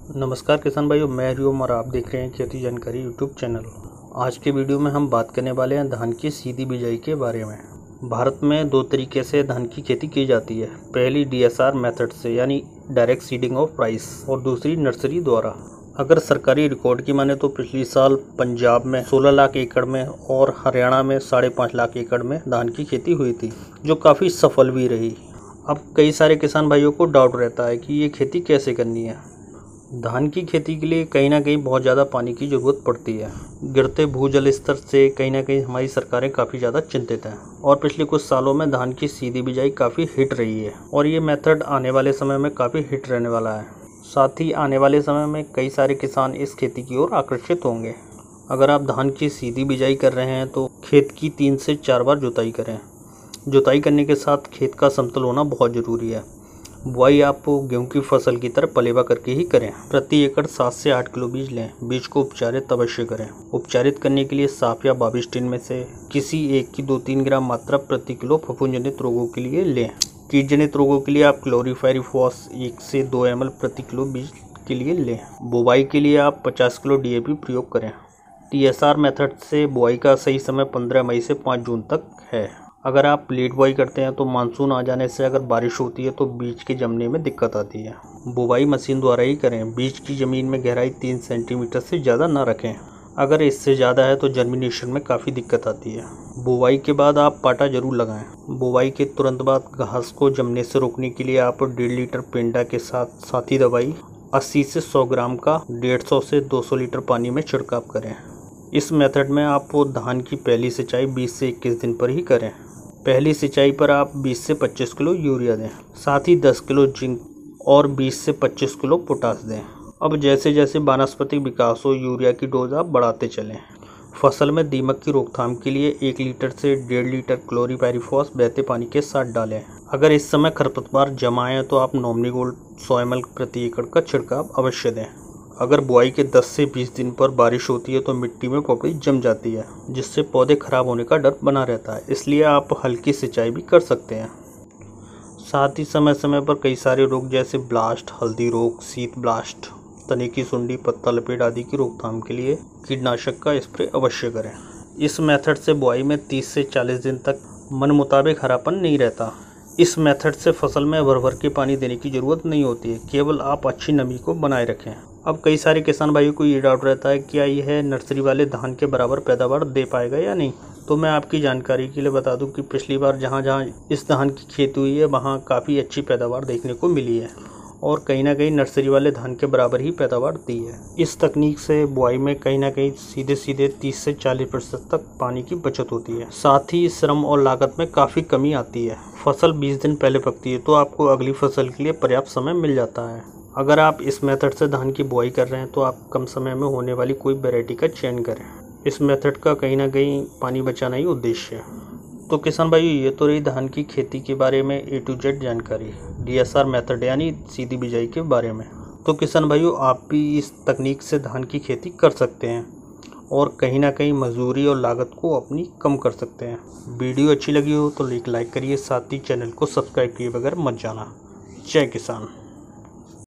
नमस्कार किसान भाइयों, मैं हरिओम और आप देख रहे हैं खेती जानकारी यूट्यूब चैनल। आज के वीडियो में हम बात करने वाले हैं धान की सीधी बिजाई के बारे में। भारत में दो तरीके से धान की खेती की जाती है। पहली डीएसआर मेथड से यानी डायरेक्ट सीडिंग ऑफ राइस, और दूसरी नर्सरी द्वारा। अगर सरकारी रिकॉर्ड की माने तो पिछले साल पंजाब में 16 लाख एकड़ में और हरियाणा में 5.5 लाख एकड़ में धान की खेती हुई थी, जो काफ़ी सफल भी रही। अब कई सारे किसान भाइयों को डाउट रहता है कि ये खेती कैसे करनी है। धान की खेती के लिए कहीं ना कहीं बहुत ज़्यादा पानी की ज़रूरत पड़ती है। गिरते भूजल स्तर से कहीं ना कहीं हमारी सरकारें काफ़ी ज़्यादा चिंतित हैं, और पिछले कुछ सालों में धान की सीधी बिजाई काफ़ी हिट रही है, और ये मेथड आने वाले समय में काफ़ी हिट रहने वाला है। साथ ही आने वाले समय में कई सारे किसान इस खेती की ओर आकर्षित होंगे। अगर आप धान की सीधी बिजाई कर रहे हैं तो खेत की 3 से 4 बार जुताई करें। जुताई करने के साथ खेत का समतल होना बहुत ज़रूरी है। बुआई आप गेहूं की फसल की तरह पलेवा करके ही करें। प्रति एकड़ 7 से 8 किलो बीज लें। बीज को उपचारित अवश्य करें। उपचारित करने के लिए साफ या बाबिस टिन में से किसी एक की 2-3 ग्राम मात्रा प्रति किलो फफूंदजनित रोगों के लिए लें। कीट जनित रोगों के लिए आप क्लोरीफायरिफॉस 1 से 2 ml प्रति किलो बीज के लिए लें। बुआई के लिए आप 50 किलो DAP प्रयोग करें। TSR मेथड से बुआई का सही समय 15 मई से 5 जून तक है। अगर आप लेट बुआई करते हैं तो मानसून आ जाने से अगर बारिश होती है तो बीज के जमने में दिक्कत आती है। बुआई मशीन द्वारा ही करें। बीज की ज़मीन में गहराई 3 सेंटीमीटर से ज़्यादा ना रखें। अगर इससे ज़्यादा है तो जर्मिनेशन में काफ़ी दिक्कत आती है। बुआई के बाद आप पाटा जरूर लगाएं। बुआई के तुरंत बाद घास को जमने से रोकने के लिए आप 1.5 लीटर पेंडा के साथ साथी दवाई 80 से 100 ग्राम का 150 से 200 लीटर पानी में छिड़काव करें। इस मेथड में आप धान की पहली सिंचाई 20 से 21 दिन पर ही करें। पहली सिंचाई पर आप 20 से 25 किलो यूरिया दें, साथ ही 10 किलो जिंक और 20 से 25 किलो पोटास दें। अब जैसे जैसे वानस्पतिक विकास हो, यूरिया की डोज आप बढ़ाते चलें। फसल में दीमक की रोकथाम के लिए 1 लीटर से 1.5 लीटर क्लोरीपायरिफॉस बहते पानी के साथ डालें। अगर इस समय खरपतवार जमा है तो आप नॉमिनी गोल्ड 100 ml प्रति एकड़ का छिड़काव अवश्य दें। अगर बुआई के 10 से 20 दिन पर बारिश होती है तो मिट्टी में पपड़ी जम जाती है, जिससे पौधे खराब होने का डर बना रहता है। इसलिए आप हल्की सिंचाई भी कर सकते हैं। साथ ही समय समय पर कई सारे रोग जैसे ब्लास्ट, हल्दी रोग, शीत ब्लास्ट, तने की सुंडी, पत्ता लपेट आदि की रोकथाम के लिए कीटनाशक का स्प्रे अवश्य करें। इस मेथड से बुआई में 30 से 40 दिन तक मन मुताबिक हरापन नहीं रहता। इस मेथड से फसल में भर भर के पानी देने की ज़रूरत नहीं होती है, केवल आप अच्छी नमी को बनाए रखें। अब कई सारे किसान भाइयों को ये डाउट रहता है क्या यह नर्सरी वाले धान के बराबर पैदावार दे पाएगा या नहीं। तो मैं आपकी जानकारी के लिए बता दूं कि पिछली बार जहां जहां इस धान की खेती हुई है वहां काफ़ी अच्छी पैदावार देखने को मिली है, और कहीं ना कहीं नर्सरी वाले धान के बराबर ही पैदावार दी है। इस तकनीक से बुआई में कहीं ना कहीं सीधे सीधे 30 से 40% तक पानी की बचत होती है। साथ ही श्रम और लागत में काफ़ी कमी आती है। फसल 20 दिन पहले पकती है तो आपको अगली फसल के लिए पर्याप्त समय मिल जाता है। अगर आप इस मेथड से धान की बुआई कर रहे हैं तो आप कम समय में होने वाली कोई वैरायटी का चयन करें। इस मेथड का कहीं ना कहीं पानी बचाना ही उद्देश्य है। तो किसान भाइयों, ये तो रही धान की खेती के बारे में A to Z जानकारी, DSR मेथड यानी सीधी बिजाई के बारे में। तो किसान भाइयों, आप भी इस तकनीक से धान की खेती कर सकते हैं और कहीं ना कहीं मजदूरी और लागत को अपनी कम कर सकते हैं। वीडियो अच्छी लगी हो तो एक लाइक करिए, साथ ही चैनल को सब्सक्राइब किए बगैर मत जाना। जय किसान।